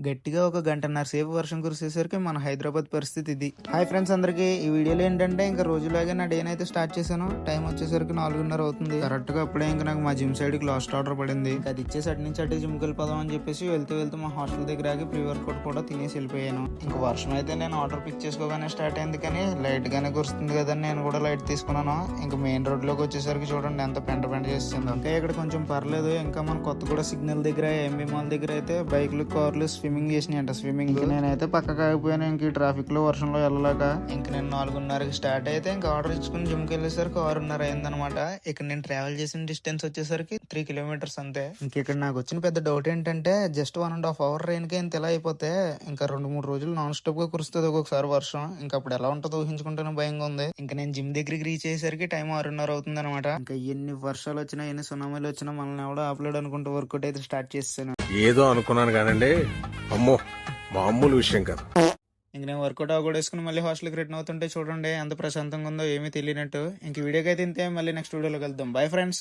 గట్టిగా ఒక గంటన్నర సేపు వర్షం కురిసేసరికి మన హైదరాబాద్ పరిస్థితి ఇది. హాయ్ ఫ్రెండ్స్ అందరికి, ఈ వీడియోలో ఏంటంటే ఇంకా రోజులాగే నా డేని అయితే స్టార్ట్ చేశాను. టైం వచ్చేసరికి 4:30 అవుతుంది. కరెక్ట్ గా అప్పుడే ఇంకా నాకు మా జిమ్ సైడ్ కి లాస్ట్ ఆర్డర్ పడింది. అది ఇచ్చేసి అటు నుంచి అటు జిమ్ కి వెళ్ళిపోదాం అని చెప్పేసి వెళ్తూ మా హాస్టల్ దగ్గర ఆగి ప్రీ వర్కౌట్ కూడా తినేసి వెళ్ళిపోయాను. ఇంకా వర్షం అయితే నేను ఆర్డర్ పిక్ చేసుకోగానే స్టార్ట్ అయింది, కానీ లైట్ గానే కురుస్తుంది కదా నేను కూడా లైట్ తీసుకున్నాను. ఇంకా మెయిన్ రోడ్ లోకి వచ్చేసరికి చూడండి ఎంత పెంట చేస్తుంది. ఇంకా ఇక్కడ కొంచెం పర్లేదు. ఇంకా మన కొత్త కూడా సిగ్నల్ దగ్గర ఎంబీ మాల్ దగ్గర అయితే బైక్లు కార్లు స్విమ్మింగ్ చేసినాయంట. స్విమ్మింగ్ నేనైతే పక్కకు ఆగిపోయాను. ఇంక ఈ ట్రాఫిక్ లో వర్షంలో వెళ్ళలేక ఇంక నేను 4:30కి స్టార్ట్ అయితే ఇంకా ఆర్డర్ ఇచ్చుకుని జిమ్ కి వెళ్ళేసరికి 6:30 అయిందనమాట. ఇక్కడ నేను ట్రావెల్ చేసిన డిస్టెన్స్ వచ్చేసరికి 3 కిలోమీటర్స్ అంతే. ఇంక ఇక్కడ నాకు వచ్చిన పెద్ద డౌట్ ఏంటంటే జస్ట్ 1.5 అవర్ రెయిన్ కి ఇంత ఎలా అయిపోతే ఇంకా 2-3 రోజులు నాన్ స్టాప్ గా కురుస్తుంది ఒక్కొక్కసారి వర్షం. ఇంకా అప్పుడు ఎలా ఉంటుందో ఊహించుకుంటేనే భయంగా ఉంది. ఇంకా నేను జిమ్ దగ్గరికి రీచ్ అయ్యేసరికి టైం 6:30 అవుతుంది అనమాట. ఇంకా ఎన్ని వర్షాలు వచ్చినా ఎన్ని సునామీలు వచ్చినా మనల్ని ఎవడో ఆపలేడు అనుకుంటూ వర్కౌట్ అయితే స్టార్ట్ చేస్తాను. ఏదో అనుకున్నాను కానండి, అమ్మో మామూలు విషయం కాదు. ఇంక నేను వర్కౌట్ కూడా వేసుకుని మళ్ళీ హాస్టల్కి రిటర్న్ అవుతుంటే చూడండి ఎంత ప్రశాంతంగా ఉందో, ఏమీ తెలియనట్టు. ఇంక వీడియోకి అయితే ఇంతే. మళ్ళీ నెక్స్ట్ వీడియోలో కలుద్దాం. Bye friends.